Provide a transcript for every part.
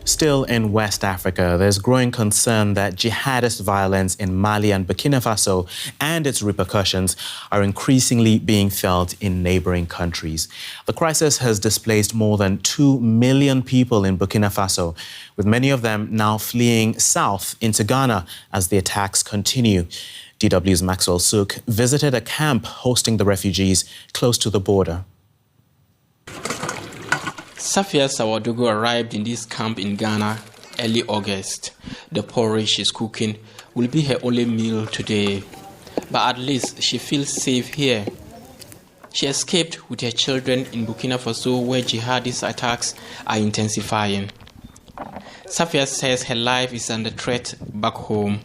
Still in West Africa, there's growing concern that jihadist violence in Mali and Burkina Faso and its repercussions are increasingly being felt in neighboring countries. The crisis has displaced more than 2 million people in Burkina Faso, with many of them now fleeing south into Ghana as the attacks continue. DW's Maxwell Suuk visited a camp hosting the refugees close to the border. Safia Sawadogo arrived in this camp in Ghana early August. The porridge she's cooking will be her only meal today. But at least she feels safe here. She escaped with her children in Burkina Faso, where jihadist attacks are intensifying. Safia says her life is under threat back home.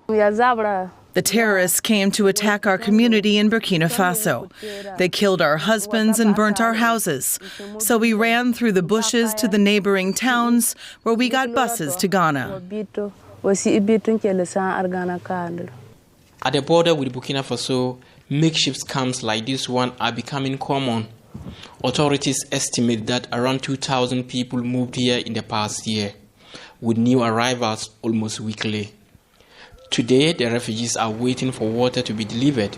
The terrorists came to attack our community in Burkina Faso. They killed our husbands and burnt our houses. So we ran through the bushes to the neighboring towns where we got buses to Ghana. At the border with Burkina Faso, makeshift camps like this one are becoming common. Authorities estimate that around 2,000 people moved here in the past year, with new arrivals almost weekly. Today, the refugees are waiting for water to be delivered.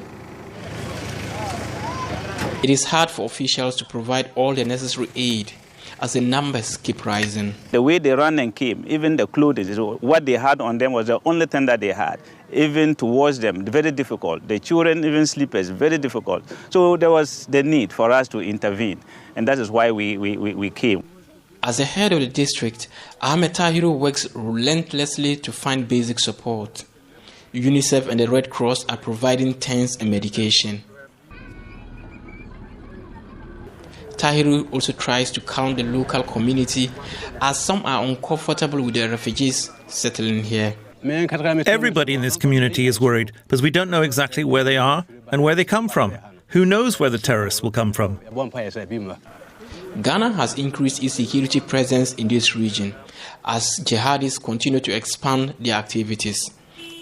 It is hard for officials to provide all the necessary aid as the numbers keep rising. The way they ran and came, even the clothes, what they had on them was the only thing that they had. Even to wash them, very difficult. The children, even slippers, very difficult. So there was the need for us to intervene, and that is why we came. As the head of the district, Ahmed Tahiru works relentlessly to find basic support. UNICEF and the Red Cross are providing tents and medication. Tahiru also tries to calm the local community, as some are uncomfortable with the refugees settling here. Everybody in this community is worried because we don't know exactly where they are and where they come from. Who knows where the terrorists will come from? Ghana has increased its security presence in this region as jihadists continue to expand their activities.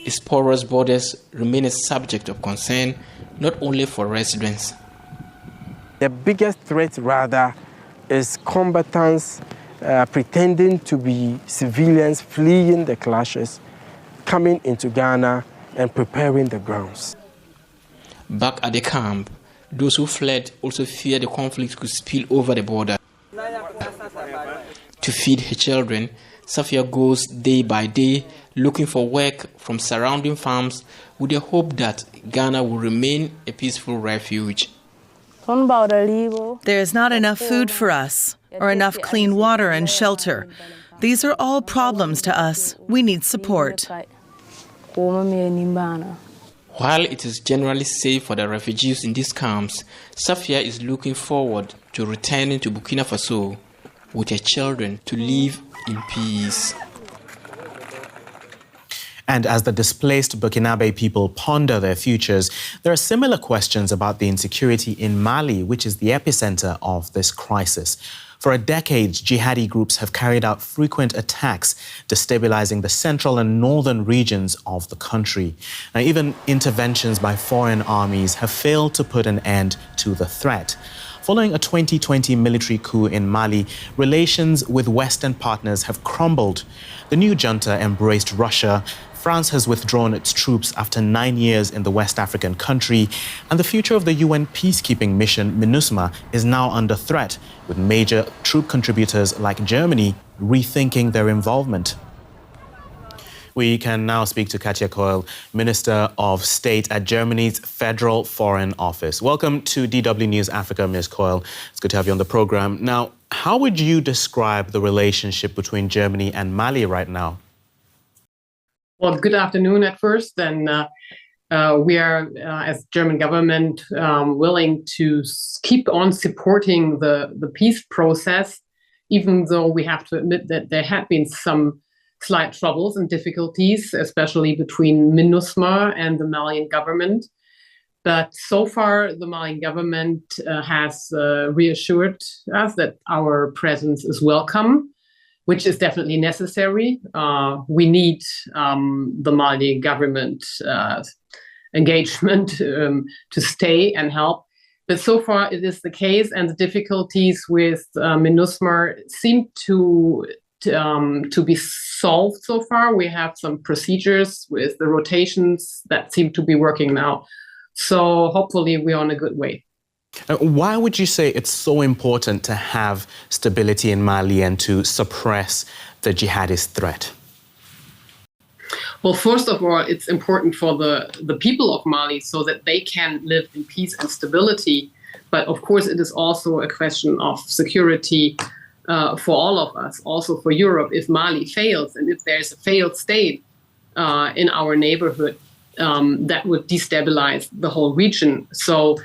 Its porous borders remain a subject of concern, not only for residents. The biggest threat, rather, is combatants pretending to be civilians fleeing the clashes, coming into Ghana and preparing the grounds. Back at the camp, those who fled also fear the conflict could spill over the border. To feed her children, Safia goes day by day looking for work from surrounding farms with the hope that Ghana will remain a peaceful refuge. There is not enough food for us or enough clean water and shelter. These are all problems to us. We need support. While it is generally safe for the refugees in these camps, Safia is looking forward to returning to Burkina Faso with her children to live in peace. And as the displaced Burkinabe people ponder their futures, there are similar questions about the insecurity in Mali, which is the epicenter of this crisis. For a decade, jihadi groups have carried out frequent attacks, destabilizing the central and northern regions of the country. Now, even interventions by foreign armies have failed to put an end to the threat. Following a 2020 military coup in Mali, relations with Western partners have crumbled. The new junta embraced Russia. France has withdrawn its troops after 9 years in the West African country, and the future of the UN peacekeeping mission, Minusma, is now under threat, with major troop contributors like Germany rethinking their involvement. We can now speak to Katia Koil, Minister of State at Germany's Federal Foreign Office. Welcome to DW News Africa, Ms. Koil. It's good to have you on the program. Now, how would you describe the relationship between Germany and Mali right now? Well, good afternoon at first, and we are, as German government, willing to keep on supporting the peace process, even though we have to admit that there have been some slight troubles and difficulties, especially between Minusma and the Malian government. But so far, the Malian government has reassured us that our presence is welcome, which is definitely necessary. We need the Mali government engagement to stay and help. But so far it is the case, and the difficulties with Minusma seem to be solved so far. We have some procedures with the rotations that seem to be working now. So hopefully we're on a good way. Why would you say it's so important to have stability in Mali and to suppress the jihadist threat? Well, first of all, it's important for the people of Mali so that they can live in peace and stability. But of course, it is also a question of security for all of us, also for Europe. If Mali fails and if there's a failed state in our neighborhood, that would destabilize the whole region. So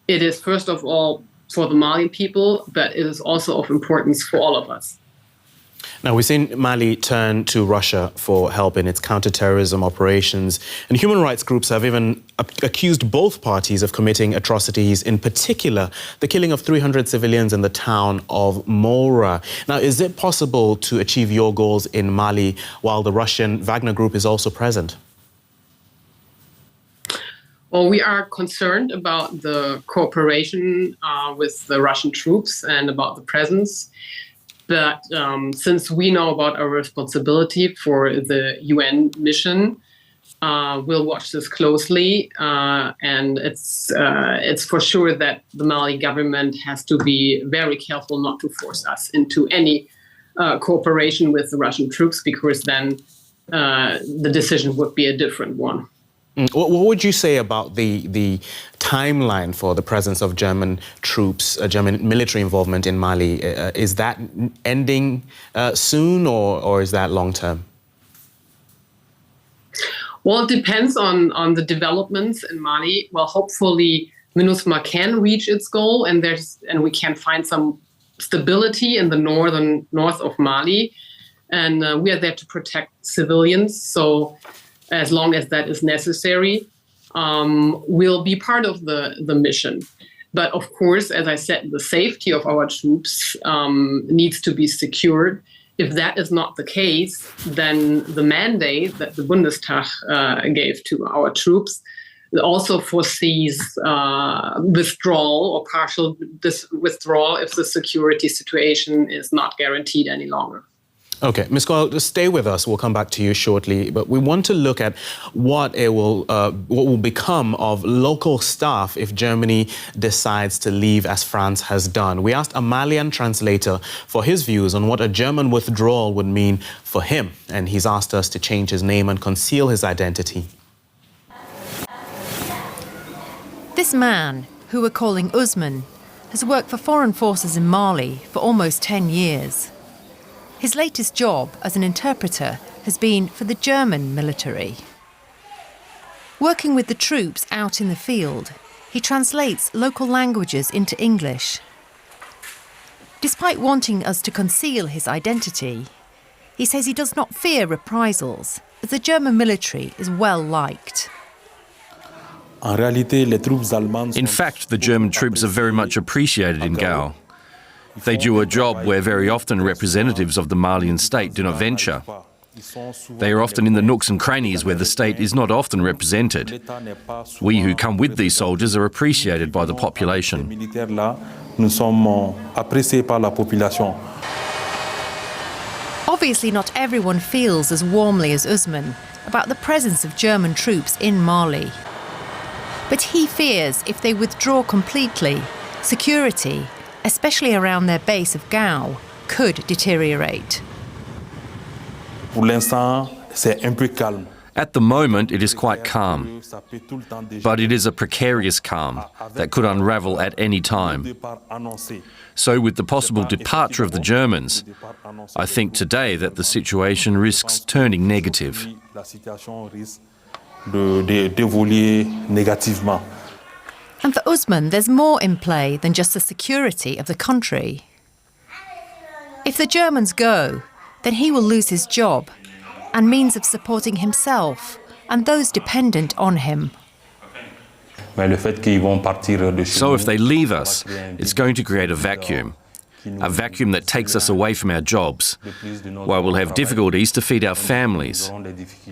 it is, first of all, for the Mali people, but it is also of importance for all of us. Now, we've seen Mali turn to Russia for help in its counterterrorism operations, and human rights groups have even accused both parties of committing atrocities, in particular, the killing of 300 civilians in the town of Moura. Now, is it possible to achieve your goals in Mali while the Russian Wagner Group is also present? Well, we are concerned about the cooperation with the Russian troops and about the presence. But since we know about our responsibility for the UN mission, we'll watch this closely. And it's for sure that the Mali government has to be very careful not to force us into any cooperation with the Russian troops, because then the decision would be a different one. What would you say about the timeline for the presence of German troops, German military involvement in Mali? Is that ending soon, or is that long term? Well, it depends on the developments in Mali. Well, hopefully Minusma can reach its goal, and we can find some stability in the north of Mali, and we are there to protect civilians. So, as long as that is necessary, we'll be part of the mission. But of course, as I said, the safety of our troops needs to be secured. If that is not the case, then the mandate that the Bundestag gave to our troops also foresees withdrawal or partial withdrawal if the security situation is not guaranteed any longer. Okay, Ms. Coyle, just stay with us. We'll come back to you shortly. But we want to look at what will become of local staff if Germany decides to leave, as France has done. We asked a Malian translator for his views on what a German withdrawal would mean for him, and he's asked us to change his name and conceal his identity. This man, who we're calling Usman, has worked for foreign forces in Mali for almost 10 years. His latest job as an interpreter has been for the German military. Working with the troops out in the field, he translates local languages into English. Despite wanting us to conceal his identity, he says he does not fear reprisals, as the German military is well liked. In fact, the German troops are very much appreciated in Gao. They do a job where very often representatives of the Malian state do not venture. They are often in the nooks and crannies where the state is not often represented. We who come with these soldiers are appreciated by the population. Obviously, not everyone feels as warmly as Usman about the presence of German troops in Mali. But he fears if they withdraw completely, security, especially around their base of Gao, could deteriorate. At the moment, it is quite calm, but it is a precarious calm that could unravel at any time. So with the possible departure of the Germans, I think today that the situation risks turning negative. And for Usman, there's more in play than just the security of the country. If the Germans go, then he will lose his job and means of supporting himself and those dependent on him. So if they leave us, it's going to create a vacuum that takes us away from our jobs, while we'll have difficulties to feed our families,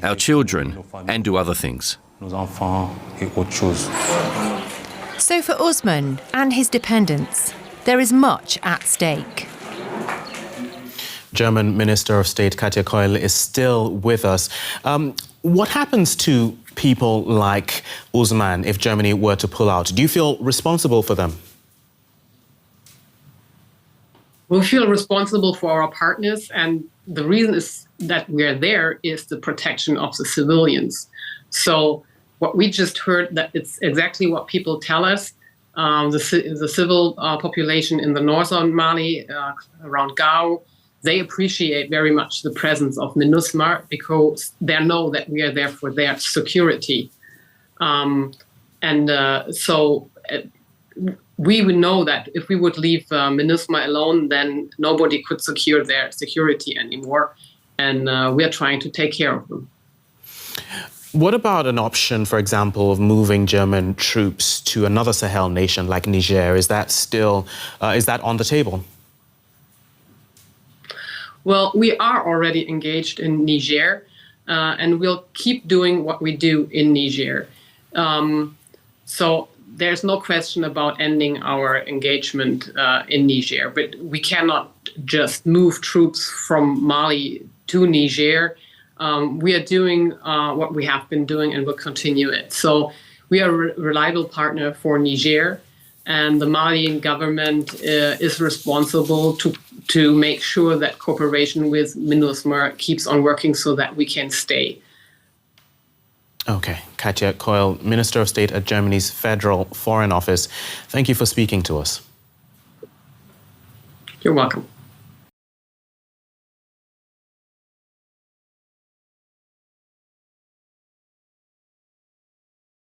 our children, and do other things. So for Usman and his dependents, there is much at stake. German Minister of State Katja Keul is still with us. What happens to people like Usman if Germany were to pull out? Do you feel responsible for them? We feel responsible for our partners, and the reason is that we are there is the protection of the civilians. So what we just heard, that it's exactly what people tell us. The civil population in the northern Mali, around Gao, they appreciate very much the presence of Minusma because they know that we are there for their security. We would know that if we would leave Minusma alone, then nobody could secure their security anymore. And we are trying to take care of them. What about an option, for example, of moving German troops to another Sahel nation like Niger? Is that still, is that on the table? Well, we are already engaged in Niger, and we'll keep doing what we do in Niger. So there's no question about ending our engagement in Niger, but we cannot just move troops from Mali to Niger. We are doing what we have been doing and will continue it. So we are a reliable partner for Niger, and the Malian government is responsible to make sure that cooperation with Minusma keeps on working so that we can stay. Okay. Katja Keul, Minister of State at Germany's Federal Foreign Office. Thank you for speaking to us. You're welcome.